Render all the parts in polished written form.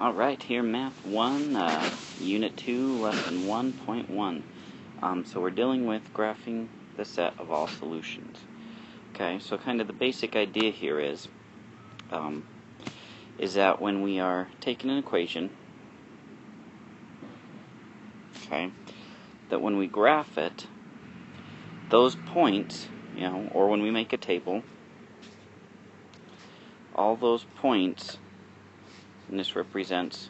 Alright, here Math 1, Unit 2, Lesson 1.1. So we're dealing with graphing the set of all solutions. Okay, so kind of the basic idea here is that when we are taking an equation, okay, that when we graph it, those points, or when we make a table, all those points, and this represents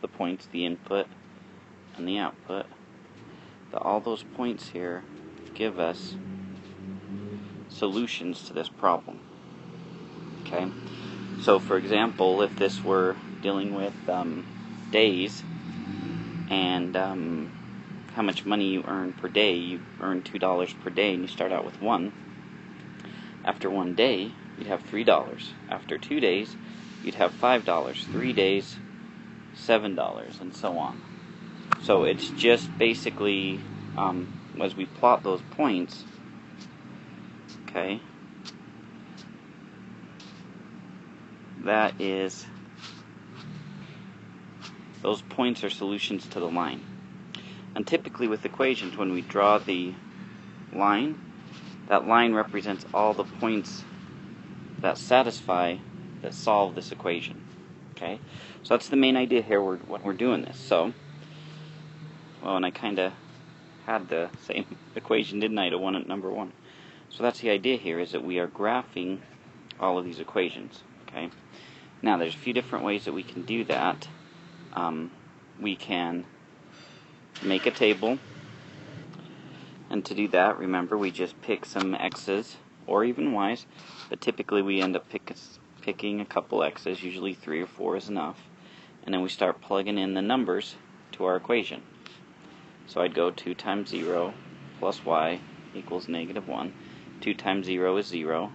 the points, the input and the output, that all those points here give us solutions to this problem. Okay, so for example, if this were dealing with days and how much money you earn per day, you earn $2 per day and you start out with 1. After 1 day, you'd have $3. After 2 days, you'd have $5, 3 days, $7, and so on. So it's just basically, as we plot those points, okay, those points are solutions to the line. And typically with equations, when we draw the line, that line represents all the points that solve this equation. Okay, so that's the main idea here when we're doing this. So, and I kind of had the same equation, didn't I, to number 1. So that's the idea here, is that we are graphing all of these equations. Okay, now there's a few different ways that we can do that. We can make a table, and to do that, remember, we just pick some x's or even y's, but typically we end up picking a couple x's, usually 3 or 4 is enough, and then we start plugging in the numbers to our equation. So I'd go 2 times 0 plus y equals -1. 2 times 0 is 0,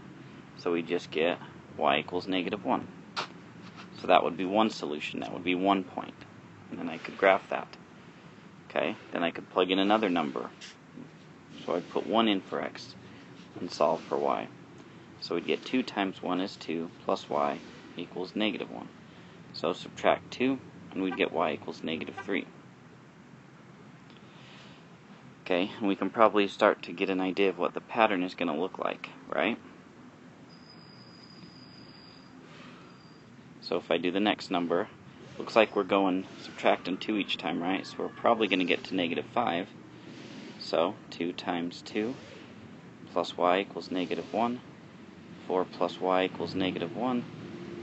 so we just get y equals -1. So that would be one solution, that would be 1 point, and then I could graph that. Okay, then I could plug in another number, so I'd put 1 in for x and solve for y. So we'd get 2 times 1 is 2 plus y equals -1. So subtract 2 and we'd get y equals -3. Okay, and we can probably start to get an idea of what the pattern is going to look like, right? So if I do the next number, looks like we're going subtracting 2 each time, right? So we're probably going to get to -5. So 2 times 2 plus y equals -1. 4 plus y equals -1.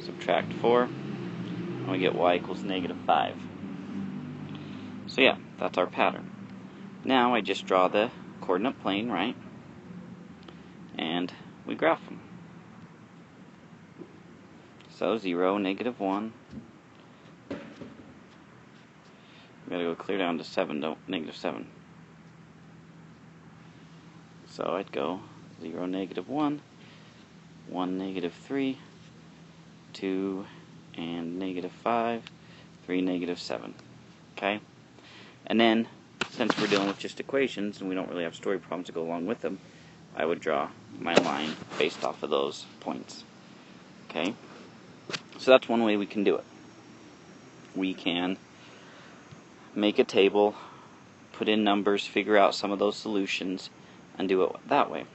Subtract 4, and we get y equals -5. So yeah, that's our pattern. Now I just draw the coordinate plane, right? And we graph them. So 0, -1. We gotta go clear down to 7, -7. So I'd go 0, -1, 1, -3, 2, and -5, 3, -7. Okay? And then, since we're dealing with just equations and we don't really have story problems to go along with them, I would draw my line based off of those points. Okay? So that's one way we can do it. We can make a table, put in numbers, figure out some of those solutions, and do it that way.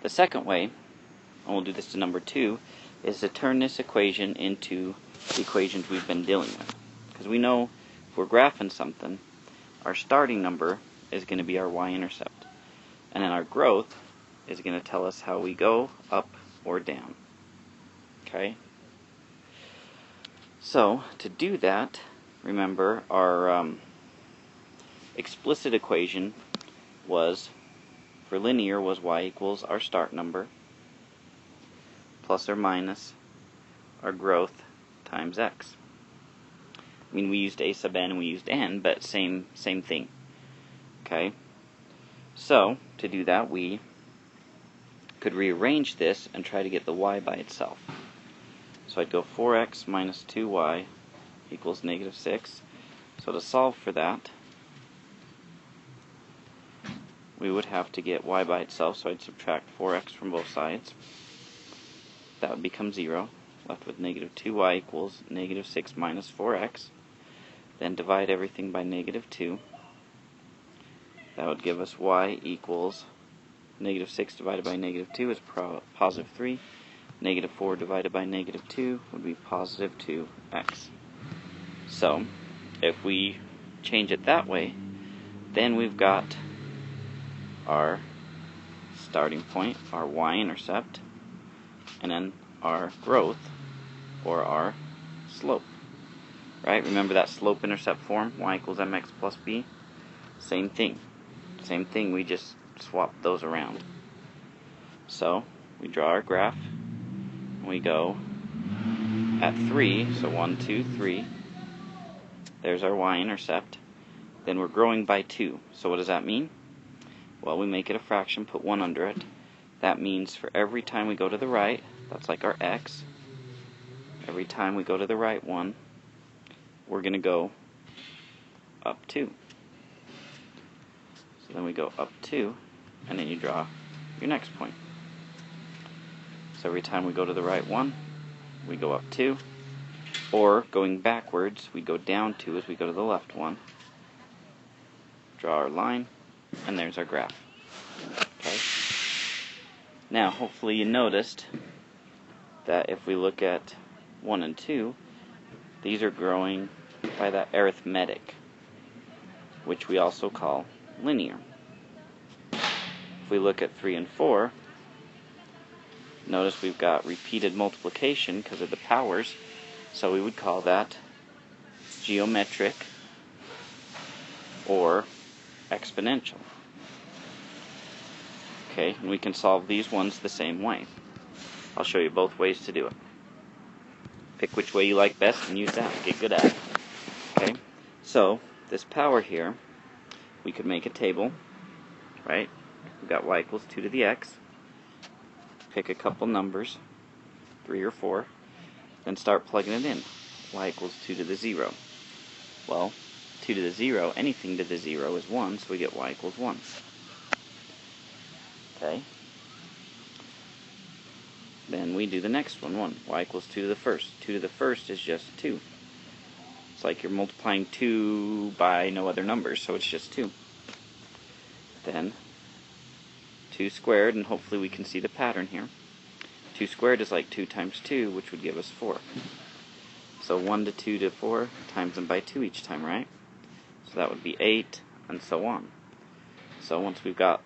The second way, and we'll do this to number 2, is to turn this equation into the equations we've been dealing with. Because we know if we're graphing something, our starting number is going to be our y-intercept. And then our growth is going to tell us how we go up or down. Okay? So, to do that, remember, our explicit equation was, for linear, was y equals our start number plus or minus our growth times x. I mean, we used a sub n and we used n, but same thing. Okay? So, to do that, we could rearrange this and try to get the y by itself. So I'd go 4x minus 2y equals -6. So to solve for that, we would have to get y by itself, so I'd subtract 4x from both sides. That would become 0. left with negative 2y equals negative 6 minus 4x. Then divide everything by negative 2. That would give us y equals negative 6 divided by negative 2 is positive 3. Negative 4 divided by negative 2 would be positive 2x. So, if we change it that way, then we've got our starting point, our y-intercept, and then our growth, or our slope. Right? Remember that slope-intercept form, y equals mx plus b? Same thing. Same thing, we just swap those around. So, we draw our graph, and we go at 3, so 1, 2, 3. There's our y-intercept. Then we're growing by 2. So what does that mean? Well, we make it a fraction, put 1 under it. That means for every time we go to the right, that's like our x. Every time we go to the right one, we're going to go up 2. So then we go up 2, and then you draw your next point. So every time we go to the right one, we go up 2. Or, going backwards, we go down 2 as we go to the left one. Draw our line, and there's our graph. Okay. Now, hopefully you noticed that if we look at 1 and 2, these are growing by that arithmetic, which we also call linear. If we look at 3 and 4, notice we've got repeated multiplication because of the powers, so we would call that geometric or exponential. Okay, and we can solve these ones the same way. I'll show you both ways to do it. Pick which way you like best and use that. Get good at it. Okay, so this power here, we could make a table, right? We've got y equals 2 to the x. Pick a couple numbers, 3 or 4, then start plugging it in. Y equals 2 to the 0. Well, 2 to the 0, anything to the 0 is 1, so we get y equals 1. Okay. Then we do the next one, 1. Y equals 2 to the first. 2 to the first is just 2. It's like you're multiplying 2 by no other numbers, so it's just 2. Then 2 squared, and hopefully we can see the pattern here. 2 squared is like 2 times 2, which would give us 4. So 1 to 2 to 4, times them by 2 each time, right? So that would be 8, and so on. So once we've got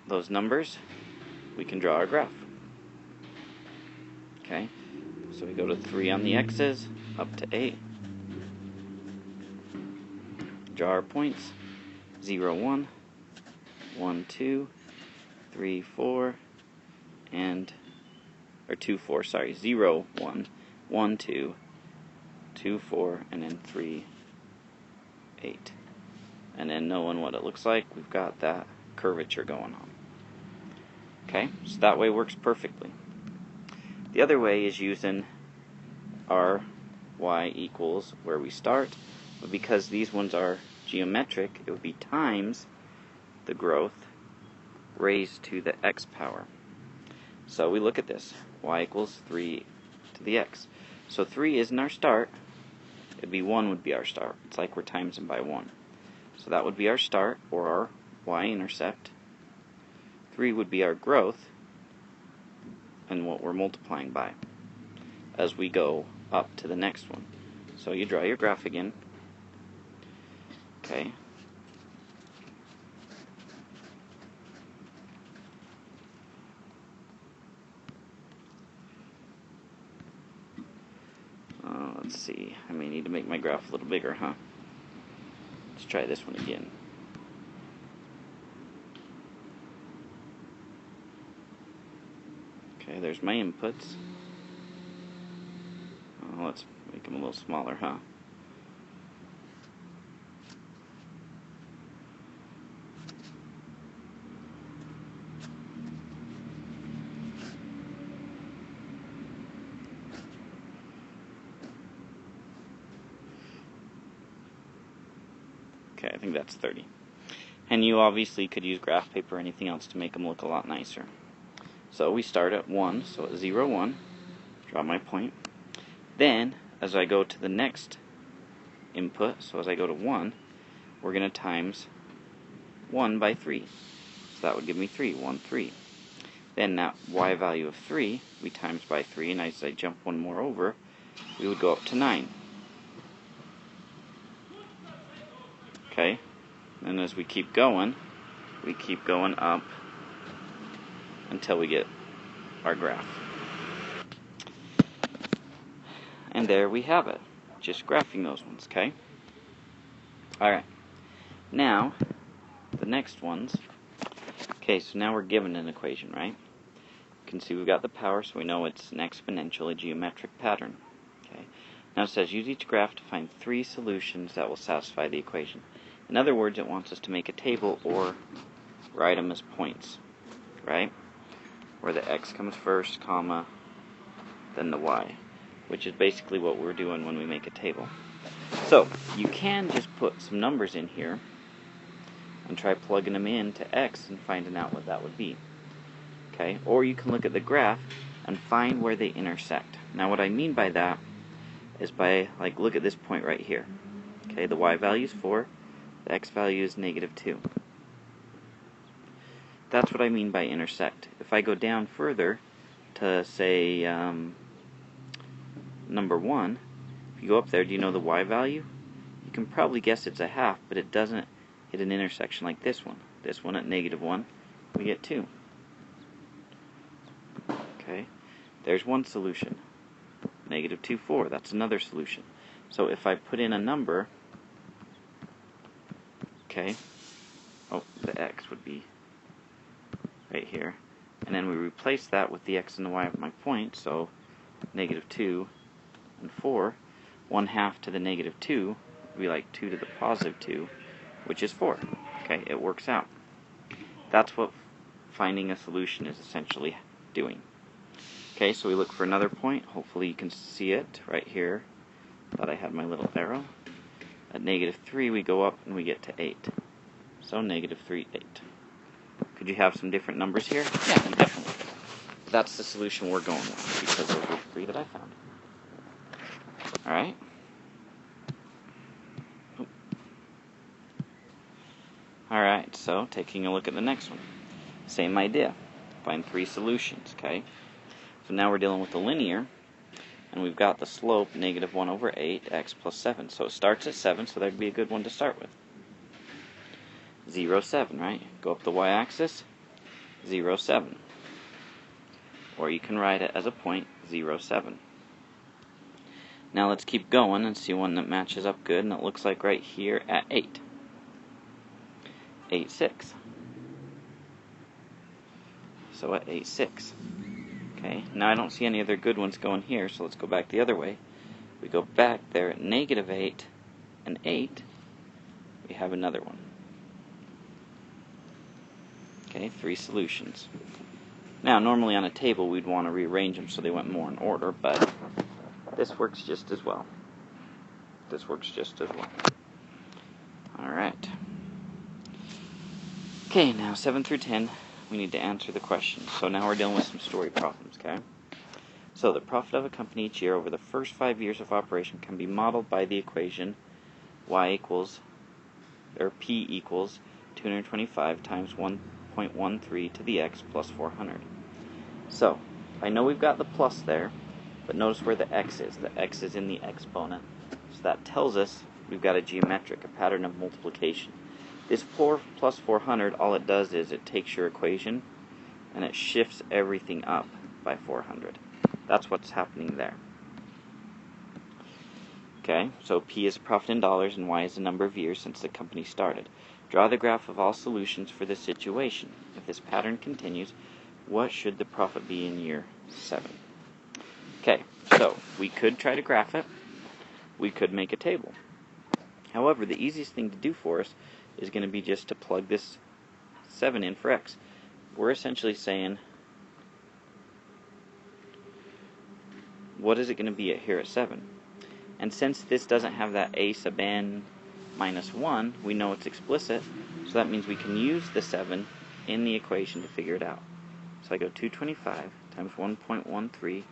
those numbers, we can draw our graph. Okay, so we go to 3 on the x's, up to 8. Draw our points. 0, 1, 1, 2, 3, 4, and, or 2, 4, sorry, 0, 1, 1, 2, 2, 4, and then 3, 8. And then knowing what it looks like, we've got that curvature going on. Okay, so that way works perfectly. The other way is using our y equals where we start, but because these ones are geometric, it would be times the growth raised to the x power. So we look at this. Y equals 3 to the x. So 3 isn't our start. It'd be 1 would be our start. It's like we're timesing by 1. So that would be our start, or our y-intercept. 3 would be our growth, and what we're multiplying by as we go up to the next one. So you draw your graph again. Okay. Let's see. I may need to make my graph a little bigger, huh? Let's try this one again. Okay, there's my inputs. Let's make them a little smaller, huh? Okay, I think that's 30. And you obviously could use graph paper or anything else to make them look a lot nicer. So we start at 1, so at 0, 1, Draw my point. Then, as I go to the next input, so as I go to 1, we're going to times 1 by 3. So that would give me 3, 1, 3. Then that y value of 3, we times by 3, and as I jump one more over, we would go up to 9. Okay? And as we keep going up until we get our graph. And there we have it. Just graphing those ones, okay? Alright. Now, the next ones. Okay, so now we're given an equation, right? You can see we've got the power, so we know it's an exponential, a geometric pattern. Okay. Now it says use each graph to find 3 solutions that will satisfy the equation. In other words, it wants us to make a table or write them as points, right? Where the x comes first, comma, then the y, which is basically what we're doing when we make a table. So, you can just put some numbers in here and try plugging them into x and finding out what that would be. Okay? Or you can look at the graph and find where they intersect. Now what I mean by that is by, like, look at this point right here. Okay, the y value is 4, the x value is -2. That's what I mean by intersect. If I go down further to, say, number 1, if you go up there, do you know the y value? You can probably guess it's a half, but it doesn't hit an intersection like this one. This one at -1, we get 2. Okay, there's one solution. -2, 4, that's another solution. So if I put in a number, okay, oh, the x would be right here, and then we replace that with the x and the y of my point, so -2 and 4, 1/2 to the -2 would be like 2 to the +2, which is 4. Okay, it works out. That's what finding a solution is essentially doing. Okay, so we look for another point. Hopefully you can see it right here. Thought I had my little arrow. At -3 we go up and we get to 8. So -3, 8. Could you have some different numbers here? Yeah, you definitely could. That's the solution we're going with because those are the 3 that I found. Alright? Alright, so taking a look at the next one. Same idea. Find 3 solutions, okay? So now we're dealing with the linear, and we've got the slope -1/8, x plus 7. So it starts at 7, so that'd be a good one to start with. 0, 7, right? Go up the y-axis, 0, 7. Or you can write it as a point, 0, 7. Now let's keep going and see one that matches up good, and it looks like right here at 8. 8, 6. So at 8, 6. Okay, now I don't see any other good ones going here, so let's go back the other way. We go back there at -8 and 8. We have another one. Okay, 3 solutions. Now, normally on a table we'd want to rearrange them so they went more in order, but this works just as well. This works just as well. Alright. Okay, now 7 through 10, we need to answer the question. So now we're dealing with some story problems, okay? So the profit of a company each year over the first 5 years of operation can be modeled by the equation P equals 225 times 1.13 to the x plus 400. So, I know we've got the plus there, but notice where the x is. The x is in the exponent. So that tells us we've got a geometric, a pattern of multiplication. This 4 plus 400, all it does is it takes your equation and it shifts everything up by 400. That's what's happening there. Okay, so P is profit in dollars and Y is the number of years since the company started. Draw the graph of all solutions for this situation. If this pattern continues, what should the profit be in year 7? Okay, so we could try to graph it. We could make a table. However, the easiest thing to do for us is going to be just to plug this 7 in for x. We're essentially saying, what is it going to be here at 7? And since this doesn't have that a sub n minus 1, we know it's explicit, so that means we can use the 7 in the equation to figure it out. So I go 225 times 1.13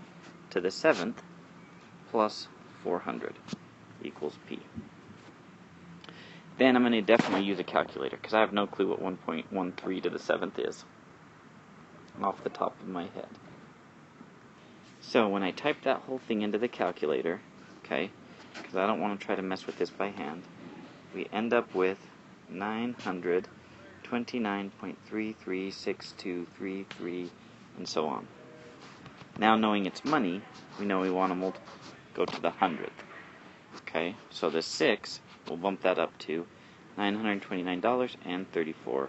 to the 7th plus 400 equals P. Then I'm going to definitely use a calculator because I have no clue what 1.13 to the 7th is off the top of my head. So when I type that whole thing into the calculator, okay, because I don't want to try to mess with this by hand, we end up with 929.336233 and so on. Now knowing it's money, we know we want to go to the 100th. Okay, so the 6, we'll bump that up to $929.34.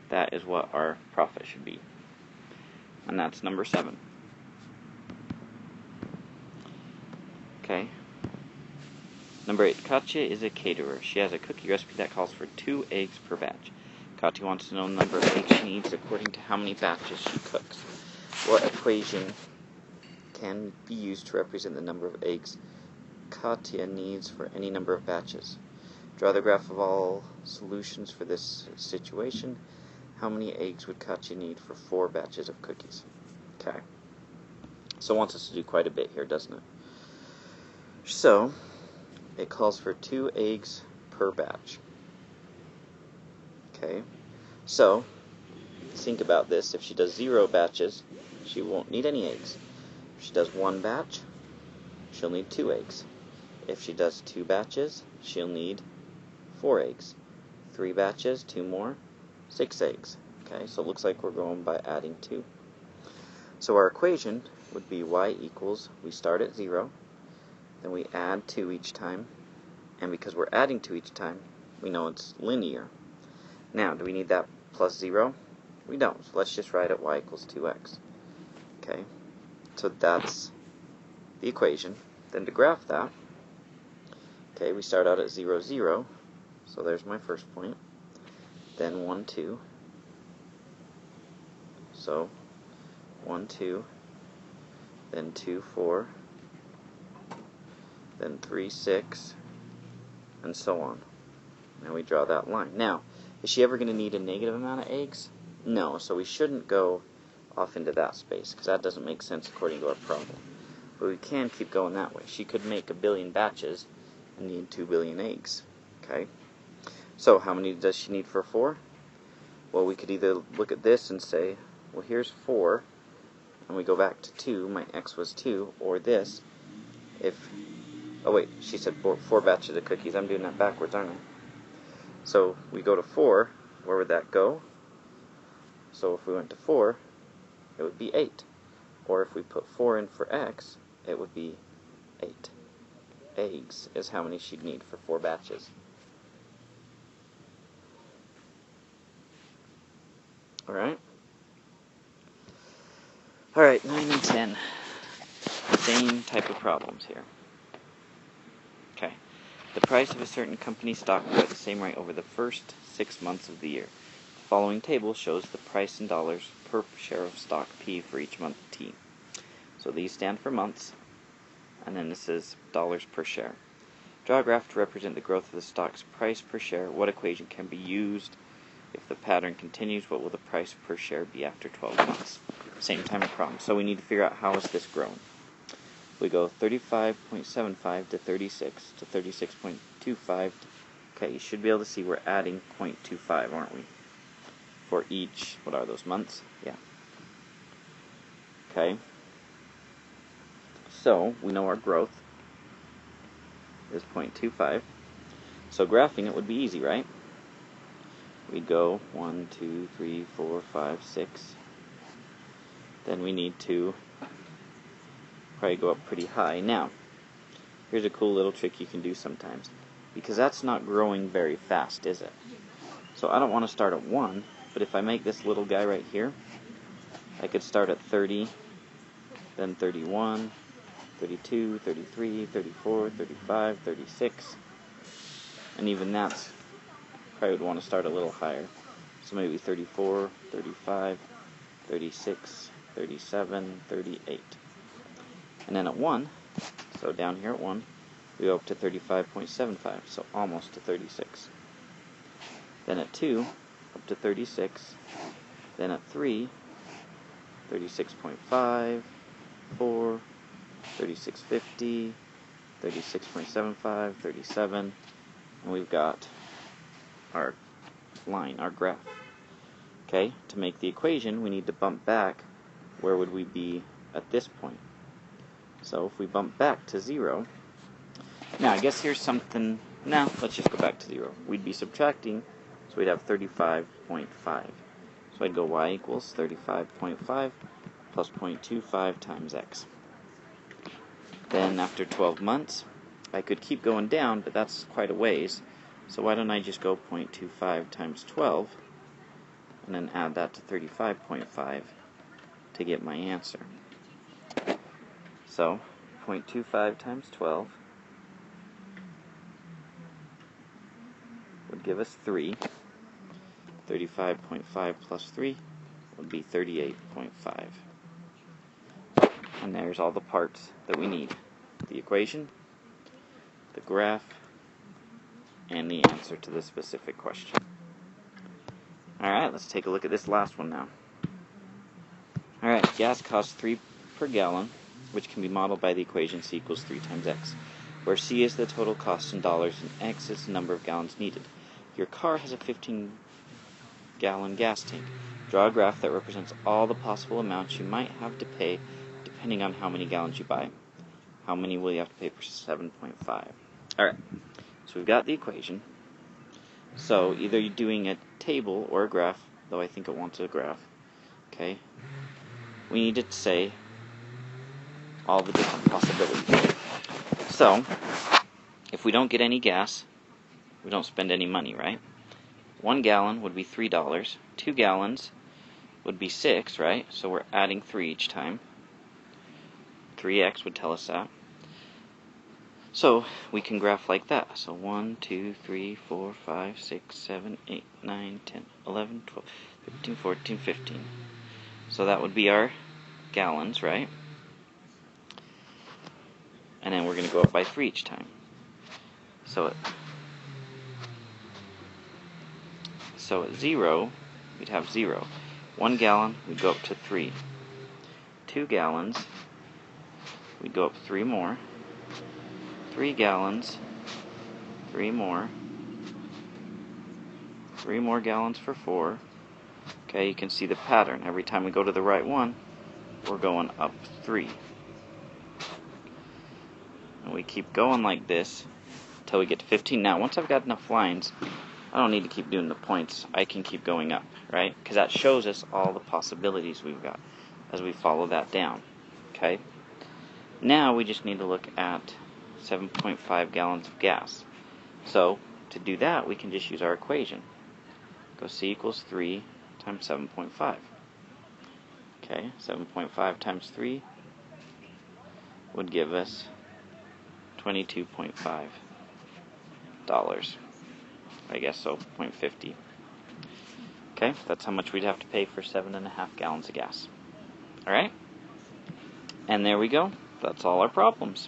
That is what our profit should be. And that's number 7. Okay. Number 8. Katya is a caterer. She has a cookie recipe that calls for 2 eggs per batch. Katya wants to know the number of eggs she needs according to how many batches she cooks. What equation can be used to represent the number of eggs Katya needs for any number of batches? Draw the graph of all solutions for this situation. How many eggs would Katya need for 4 batches of cookies? Okay. So it wants us to do quite a bit here, doesn't it? So it calls for 2 eggs per batch. Okay. So think about this. If she does 0 batches, she won't need any eggs. If she does 1 batch, she'll need 2 eggs. If she does 2 batches, she'll need 4 eggs. 3 batches, 2 more, 6 eggs. Okay, so it looks like we're going by adding 2. So our equation would be y equals, we start at 0, then we add 2 each time, and because we're adding 2 each time, we know it's linear. Now, do we need that plus 0? We don't, so let's just write it y equals 2x. Okay, so that's the equation. Then to graph that, okay, we start out at 0, 0, so there's my first point. Then 1, 2, so 1, 2, then 2, 4, then 3, 6, and so on. Now we draw that line. Now, is she ever going to need a negative amount of eggs? No, so we shouldn't go off into that space, because that doesn't make sense according to our problem. But we can keep going that way. She could make 1 billion batches and need 2 billion eggs. Okay? So how many does she need for 4? Well, we could either look at this and say, well, here's 4, and we go back to 2, my x was 2, or this, if, oh wait, she said 4 batches of cookies. I'm doing that backwards, aren't I? So we go to 4, where would that go? So if we went to 4, it would be 8. Or if we put 4 in for x, it would be 8. Eggs is how many she'd need for 4 batches. Alright? Alright, 9 and 10. Same type of problems here. Okay. The price of a certain company's stock grew at the same rate over the first 6 months of the year. The following table shows the price in dollars per share of stock P for each month T. So these stand for months, and then this is dollars per share. Draw a graph to represent the growth of the stock's price per share. What equation can be used? If the pattern continues, what will the price per share be after 12 months? Same time of problem. So we need to figure out how is this grown. We go 35.75 to 36 to 36.25. Okay, you should be able to see we're adding 0.25, aren't we? For each, what are those, months? Yeah. Okay. So, we know our growth is 0.25. So graphing it would be easy, right? We'd go 1, 2, 3, 4, 5, 6. Then we need to probably go up pretty high. Now, here's a cool little trick you can do sometimes. Because that's not growing very fast, is it? So I don't want to start at 1, but if I make this little guy right here, I could start at 30, then 31, 32, 33, 34, 35, 36, and even that's, probably would want to start a little higher. So maybe 34, 35, 36, 37, 38. And then at 1, so down here at 1, we go up to 35.75, so almost to 36. Then at 2, up to 36. Then at 3, 36.5, 36.4, 36.50, 36.75, 37, and we've got our line, our graph. Okay, to make the equation, we need to bump back. Where would we be at this point? So if we bump back to 0, now I guess here's something, let's just go back to 0. We'd be subtracting, so we'd have 35.5. So I'd go y equals 35.5 plus 0.25 times x. Then after 12 months, I could keep going down, but that's quite a ways. So why don't I just go 0.25 times 12, and then add that to 35.5 to get my answer. So 0.25 times 12 would give us 3. 35.5 plus 3 would be 38.5. And there's all the parts that we need. The equation, the graph, and the answer to the specific question. Alright, let's take a look at this last one now. Alright, gas costs 3 per gallon, which can be modeled by the equation C equals 3 times x, where C is the total cost in dollars and x is the number of gallons needed. Your car has a 15-gallon gas tank. Draw a graph that represents all the possible amounts you might have to pay depending on how many gallons you buy. How many will you have to pay for 7.5? Alright, so we've got the equation. So either you're doing a table or a graph, though I think it wants a graph. Okay, we need to say all the different possibilities. So, if we don't get any gas, we don't spend any money, right? 1 gallon would be $3. 2 gallons would be 6, right? So we're adding 3 each time. 3x would tell us that. So we can graph like that. So 1, 2, 3, 4, 5, 6, 7, 8, 9, 10, 11, 12, 13, 14, 15. So that would be our gallons, right? And then we're going to go up by 3 each time. So at 0, we'd have 0. 1 gallon, we'd go up to 3. 2 gallons, we'd go up 3 more. 3 gallons, 3 more. 3 more gallons for 4. Okay, you can see the pattern. Every time we go to the right one, we're going up 3. And we keep going like this until we get to 15. Now, once I've got enough lines, I don't need to keep doing the points. I can keep going up, right? Because that shows us all the possibilities we've got as we follow that down. Okay? Now we just need to look at 7.5 gallons of gas. So, to do that, we can just use our equation. Go C equals 3 times 7.5. Okay, 7.5 times 3 would give us $22.5. I guess so, 0.50. Okay, that's how much we'd have to pay for 7.5 gallons of gas. Alright? And there we go. That's all our problems.